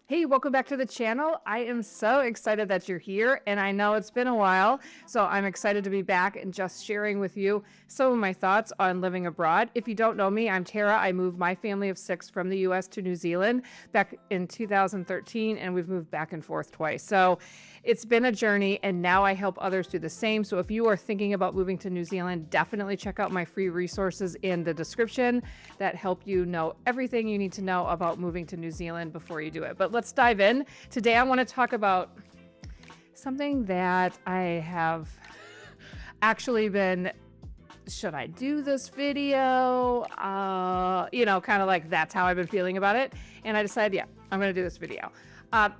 Hey, welcome back to the channel. I am so excited that you're here, and I know it's been a while, so I'm excited to be back and just sharing with you some of my thoughts on living abroad. If you don't know me, I'm Tara. I moved my family of 6 from the US to New Zealand back in 2013, and we've moved back and forth twice. So it's been a journey, and now I help others do the same. So if you are thinking about moving to New Zealand, definitely check out my free resources in the description that help you know everything you need to know about moving to New Zealand before you do it. But let's dive in. Today I want to talk about something that I have actually been, should I do this video? Kind of like that's how I've been feeling about it. And I decided, yeah, I'm going to do this video.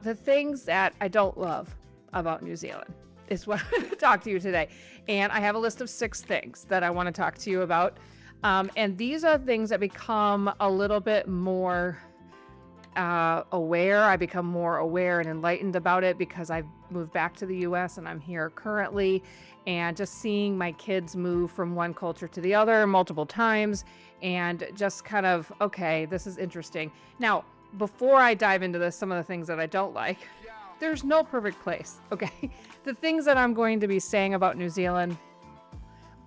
The things that I don't love about New Zealand is what I'm going to talk to you today. And I have a list of 6 things that I want to talk to you about. And these are things that become a little bit more aware. I become more aware and enlightened about it because I've moved back to the US and I'm here currently, and just seeing my kids move from one culture to the other multiple times and just kind of, okay, this is interesting. Now, before I dive into this, some of the things that I don't like, there's no perfect place, okay? The things that I'm going to be saying about New Zealand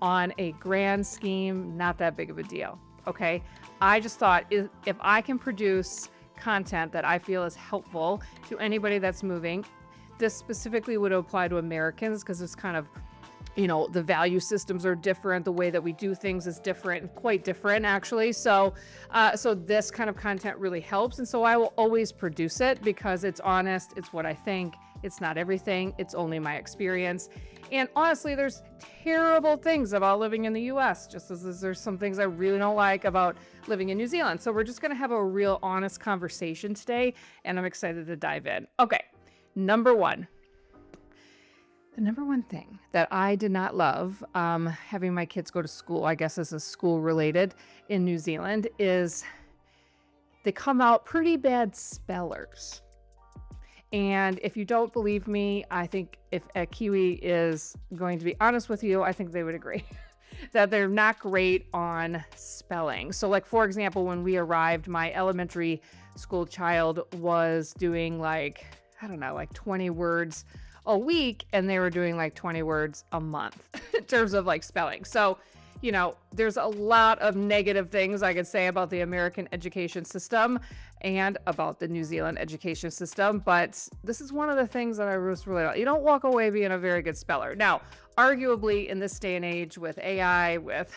on a grand scheme, not that big of a deal, okay? I just thought if I can produce content that I feel is helpful to anybody that's moving, this specifically would apply to Americans because it's kind of, the value systems are different. The way that we do things is different, quite different actually. So this kind of content really helps. And so I will always produce it because it's honest. It's what I think. It's not everything. It's only my experience. And honestly, there's terrible things about living in the US, just as there's some things I really don't like about living in New Zealand. So we're just going to have a real honest conversation today, and I'm excited to dive in. Okay, number one. The number one thing that I did not love having my kids go to school, I guess this is school related in New Zealand, is they come out pretty bad spellers. And if you don't believe me, I think if a Kiwi is going to be honest with you, I think they would agree that they're not great on spelling. So like, for example, when we arrived, my elementary school child was doing like 20 words a week, and they were doing like 20 words a month in terms of like spelling. So, there's a lot of negative things I could say about the American education system and about the New Zealand education system, but this is one of the things that I really like. You don't walk away being a very good speller. Now, arguably in this day and age with AI, with,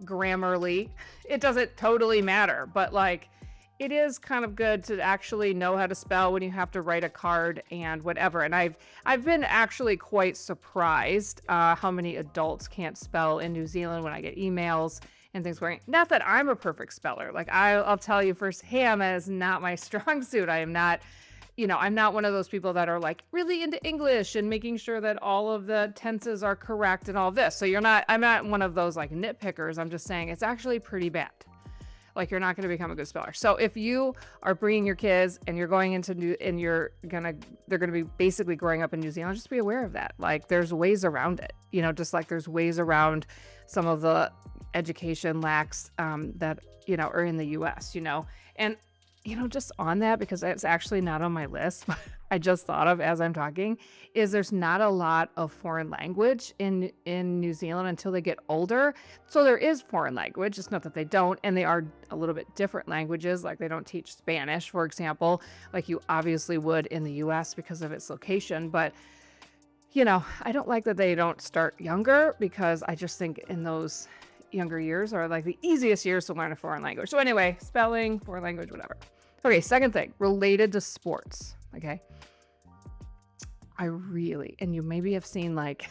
Grammarly, it doesn't totally matter, but like, it is kind of good to actually know how to spell when you have to write a card and whatever. And I've been actually quite surprised how many adults can't spell in New Zealand when I get emails and things going. Not that I'm a perfect speller. Like I'll tell you firsthand, that is not my strong suit. I am not, I'm not one of those people that are like really into English and making sure that all of the tenses are correct and all this. So I'm not one of those like nitpickers. I'm just saying it's actually pretty bad. Like you're not going to become a good speller. So if you are bringing your kids and you're going into they're going to be basically growing up in New Zealand, just be aware of that. Like there's ways around it, just like there's ways around some of the education lacks that, are in the US, and, just on that, because it's actually not on my list, but I just thought of as I'm talking, is there's not a lot of foreign language in New Zealand until they get older. So there is foreign language. It's not that they don't, and they are a little bit different languages. Like they don't teach Spanish, for example, like you obviously would in the US because of its location. But, I don't like that they don't start younger, because I just think in those younger years are like the easiest years to learn a foreign language. So anyway, spelling, foreign language, whatever. Okay, second thing, related to sports, okay? And you maybe have seen like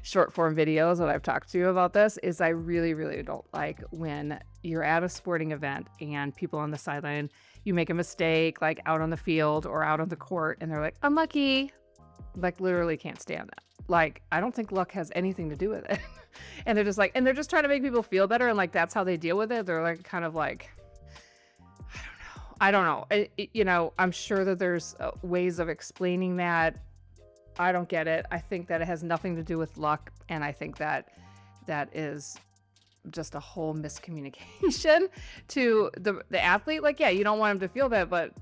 short form videos that I've talked to you about this, is I really, really don't like when you're at a sporting event and people on the sideline, you make a mistake, like out on the field or out on the court, and they're like, unlucky. Like literally can't stand that. Like, I don't think luck has anything to do with it. And they're just like, and they're just trying to make people feel better. And like, that's how they deal with it. They're like, kind of like, I don't know. I'm sure that there's ways of explaining that. I don't get it. I think that it has nothing to do with luck. And I think that is just a whole miscommunication to the athlete. Like, yeah, you don't want him to feel that, but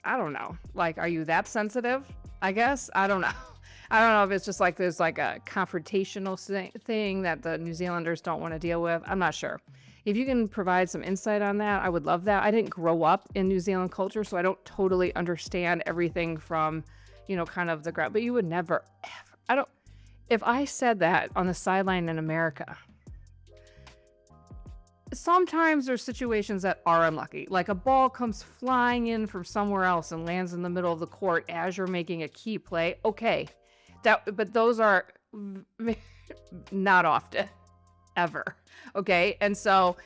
I don't know. Like, are you that sensitive? I guess. I don't know. I don't know if it's just like there's like a confrontational thing that the New Zealanders don't want to deal with. I'm not sure. If you can provide some insight on that, I would love that. I didn't grow up in New Zealand culture, so I don't totally understand everything from, kind of the ground. But you would never, ever. I don't. If I said that on the sideline in America, sometimes there's situations that are unlucky. Like a ball comes flying in from somewhere else and lands in the middle of the court as you're making a key play. Okay. But those are not often, ever. Okay. And so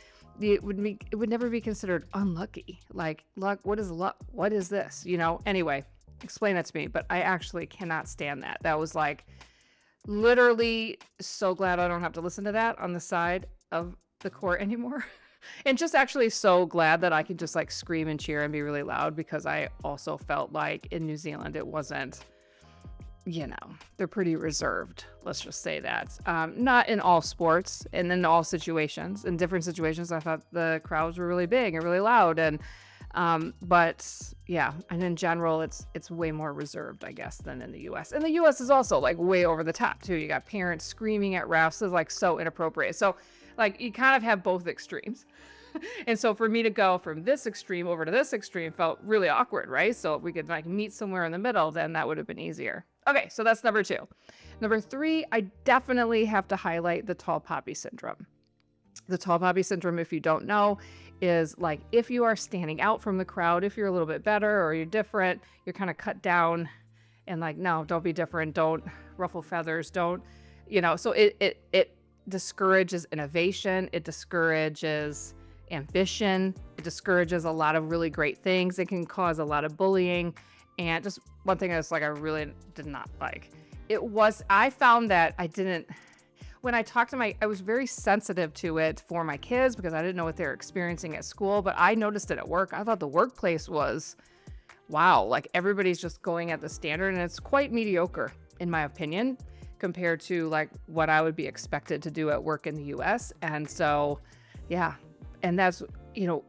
it would never be considered unlucky. Like luck, what is luck? What is this? Anyway, explain that to me. But I actually cannot stand that. That was like literally so glad I don't have to listen to that on the side of the court anymore. And just actually so glad that I can just like scream and cheer and be really loud, because I also felt like in New Zealand it wasn't, they're pretty reserved. Let's just say that. Not in all sports and in all situations. In different situations, I thought the crowds were really big and really loud. And but yeah, and in general, it's way more reserved, I guess, than in the U.S. And the U.S. is also like way over the top too. You got parents screaming at refs is like so inappropriate. So like you kind of have both extremes. And so for me to go from this extreme over to this extreme felt really awkward, right? So if we could like meet somewhere in the middle, then that would have been easier. Okay, so that's number 2. Number 3, I definitely have to highlight the tall poppy syndrome. The tall poppy syndrome, if you don't know, is like if you are standing out from the crowd, if you're a little bit better or you're different, you're kind of cut down and like, no, don't be different. Don't ruffle feathers. Don't, so it discourages innovation. It discourages ambition. It discourages a lot of really great things. It can cause a lot of bullying. And just one thing that's like I really did not like. I found that when I talked to I was very sensitive to it for my kids because I didn't know what they were experiencing at school, but I noticed it at work. I thought the workplace was, wow, like everybody's just going at the standard, and it's quite mediocre in my opinion compared to like what I would be expected to do at work in the US. And so, yeah, and that's,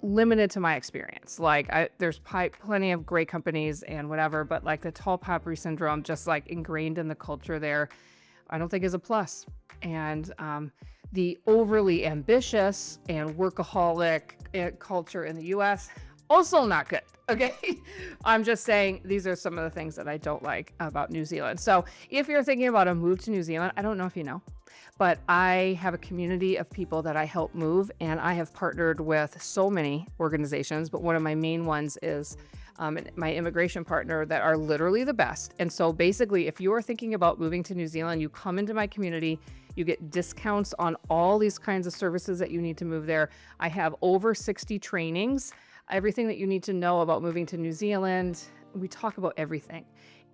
limited to my experience. Like there's plenty of great companies and whatever, but like the tall poppy syndrome, just like ingrained in the culture there, I don't think is a plus. And the overly ambitious and workaholic culture in the US, also not good. Okay. I'm just saying these are some of the things that I don't like about New Zealand. So if you're thinking about a move to New Zealand, I don't know if you know, but I have a community of people that I help move, and I have partnered with so many organizations, but one of my main ones is my immigration partner that are literally the best. And so basically, if you are thinking about moving to New Zealand, you come into my community, you get discounts on all these kinds of services that you need to move there. I have over 60 trainings, everything that you need to know about moving to New Zealand. We talk about everything.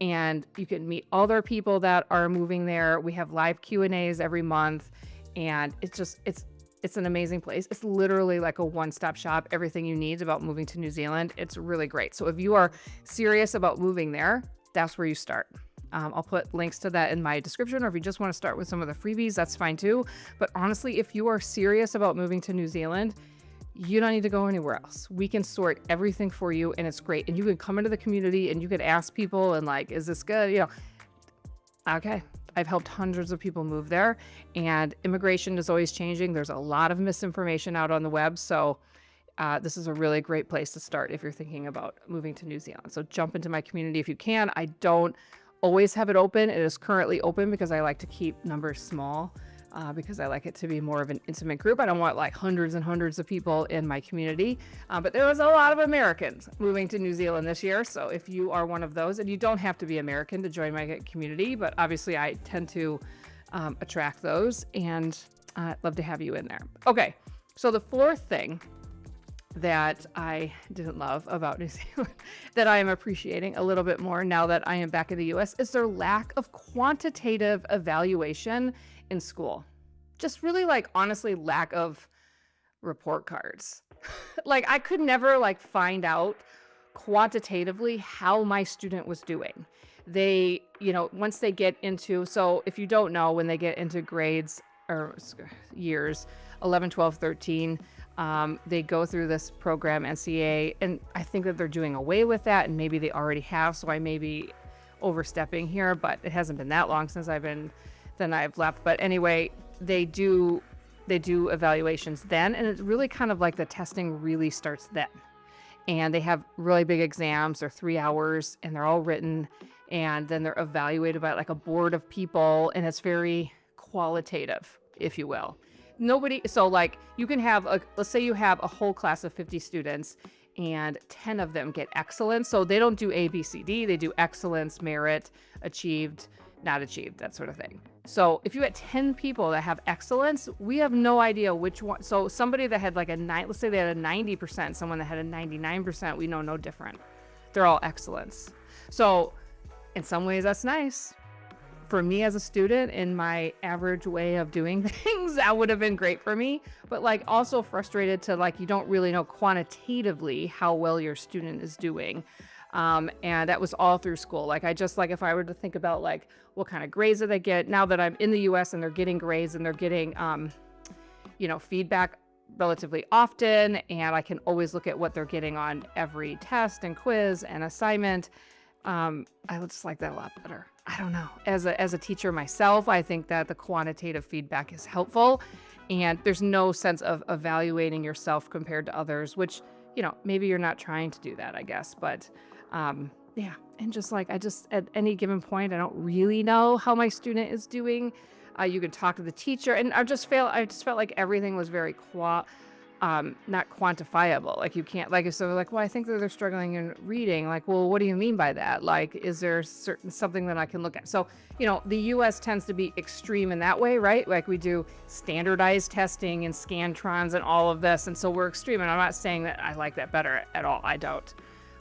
And you can meet other people that are moving there. We have live Q&As every month, and it's an amazing place. It's literally like a one-stop shop, everything you need about moving to New Zealand. It's really great. So if you are serious about moving there, that's where you start. I'll put links to that in my description, or if you just want to start with some of the freebies, that's fine too. But honestly, if you are serious about moving to New Zealand, you don't need to go anywhere else. We can sort everything for you, and it's great. And you can come into the community and you could ask people and like, is this good? Okay. I've helped hundreds of people move there, and immigration is always changing. There's a lot of misinformation out on the web. So this is a really great place to start if you're thinking about moving to New Zealand. So jump into my community if you can. I don't always have it open. It is currently open because I like to keep numbers small. Because I like it to be more of an intimate group. I don't want like hundreds and hundreds of people in my community. But there was a lot of Americans moving to New Zealand this year. So if you are one of those, and you don't have to be American to join my community, but obviously I tend to attract those, and I'd love to have you in there. Okay, so the 4th thing that I didn't love about New Zealand that I am appreciating a little bit more now that I am back in the US is their lack of quantitative evaluation in school. Just really like honestly lack of report cards. Like I could never like find out quantitatively how my student was doing. They, once they get into, so if you don't know, when they get into grades or years 11, 12, 13, They go through this program, NCA, and I think that they're doing away with that, and maybe they already have. So I may be overstepping here, but it hasn't been that long since I've left. But anyway, they do evaluations then, and it's really kind of like the testing really starts then. And they have really big exams. They're 3 hours, and they're all written, and then they're evaluated by like a board of people, and it's very qualitative, if you will. So like you can have let's say you have a whole class of 50 students and 10 of them get excellence. So they don't do A, B, C, D. They do excellence, merit, achieved, not achieved, that sort of thing. So if you had 10 people that have excellence, we have no idea which one. So somebody that had like let's say they had a 90%, someone that had a 99%, we know no different. They're all excellence. So in some ways that's nice. For me as a student, in my average way of doing things, that would have been great for me. But like also frustrated to like, you don't really know quantitatively how well your student is doing. And that was all through school. Like if I were to think about like, what kind of grades do they get now that I'm in the US and they're getting grades and they're getting, feedback relatively often. And I can always look at what they're getting on every test and quiz and assignment. I just like that a lot better. I don't know. As a teacher myself, I think that the quantitative feedback is helpful, and there's no sense of evaluating yourself compared to others, which, maybe you're not trying to do that, I guess. But, yeah. And just like, at any given point, I don't really know how my student is doing. You can talk to the teacher, and I just felt like everything was very not quantifiable. Like you can't, like, if so like, well, I think that they're struggling in reading. Like, well, what do you mean by that? Like, is there something that I can look at? So, the US tends to be extreme in that way, right? Like we do standardized testing and Scantrons and all of this. And so we're extreme. And I'm not saying that I like that better at all. I don't.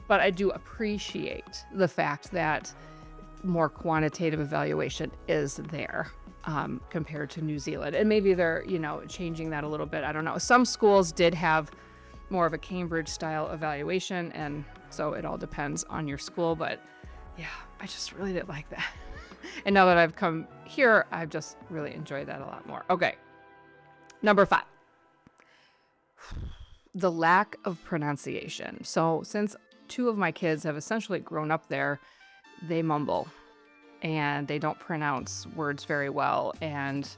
But I do appreciate the fact that more quantitative evaluation is there. Compared to New Zealand. And maybe they're, changing that a little bit. I don't know. Some schools did have more of a Cambridge style evaluation. And so it all depends on your school. But yeah, I just really didn't like that. And now that I've come here, I've just really enjoyed that a lot more. Okay. Number 5, the lack of pronunciation. So since 2 of my kids have essentially grown up there, they mumble. And they don't pronounce words very well. And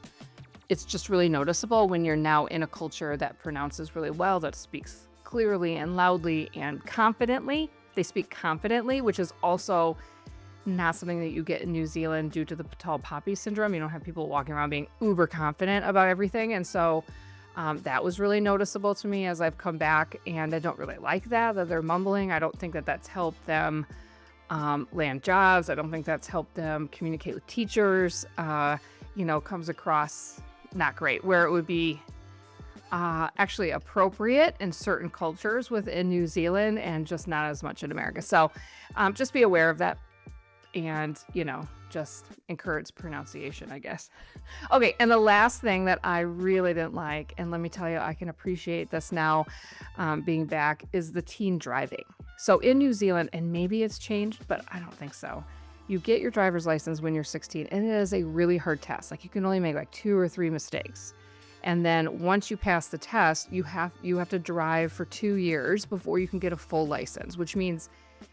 it's just really noticeable when you're now in a culture that pronounces really well, that speaks clearly and loudly and confidently. They speak confidently, which is also not something that you get in New Zealand due to the tall poppy syndrome. You don't have people walking around being uber confident about everything. And so that was really noticeable to me as I've come back. And I don't really like that they're mumbling. I don't think that that's helped them land jobs. I don't think that's helped them communicate with teachers. Comes across not great, where it would be actually appropriate in certain cultures within New Zealand and just not as much in America. So just be aware of that and, just encourage pronunciation, I guess. Okay, and the last thing that I really didn't like, and let me tell you, I can appreciate this now being back, is the teen driving. So in New Zealand, and maybe it's changed, but I don't think so, you get your driver's license when you're 16, and it is a really hard test. Like you can only make like 2 or 3 mistakes. And then once you pass the test, you have to drive for 2 years before you can get a full license, which means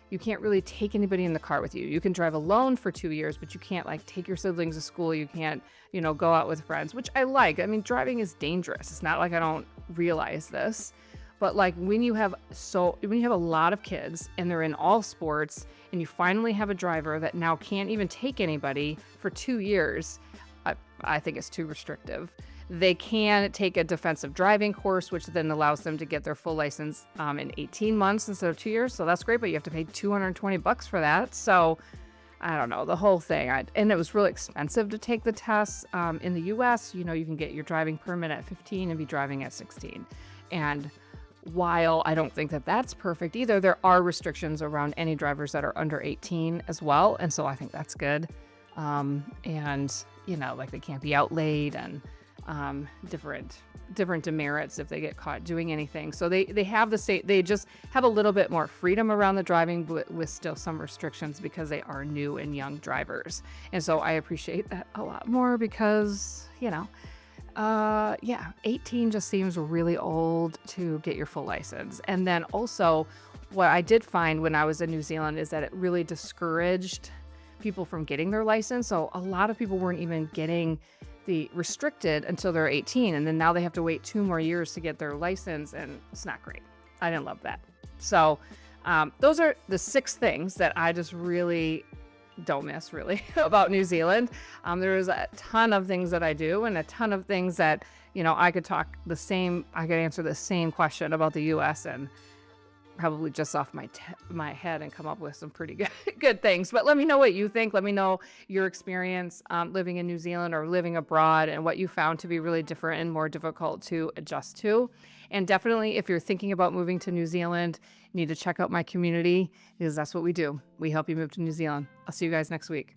you can't really take anybody in the car with you. You can drive alone for 2 years, but you can't like take your siblings to school. You can't, go out with friends, which I like. I mean, driving is dangerous. It's not like I don't realize this, but like when you have a lot of kids and they're in all sports and you finally have a driver that now can't even take anybody for 2 years, I think it's too restrictive. They can take a defensive driving course, which then allows them to get their full license in 18 months instead of 2 years. So that's great, but you have to pay $220 for that. So I don't know, the whole thing. And it was really expensive to take the tests. In the US, you can get your driving permit at 15 and be driving at 16. And while I don't think that that's perfect either, there are restrictions around any drivers that are under 18 as well. And so I think that's good. Like they can't be out late and different demerits if they get caught doing anything. So they have they just have a little bit more freedom around the driving, but with still some restrictions because they are new and young drivers. And so I appreciate that a lot more because, Yeah, 18 just seems really old to get your full license. And then also, what I did find when I was in New Zealand is that it really discouraged people from getting their license. So a lot of people weren't even getting the restricted until they're 18. And then now they have to wait 2 more years to get their license. And it's not great. I didn't love that. So, those are the 6 things that I just really don't miss really about New Zealand. There's a ton of things that I do and a ton of things that, I could answer the same question about the US and probably just off my head and come up with some pretty good good things. But let me know what you think. Let me know your experience living in New Zealand or living abroad and what you found to be really different and more difficult to adjust to. And definitely, if you're thinking about moving to New Zealand, you need to check out my community because that's what we do. We help you move to New Zealand. I'll see you guys next week.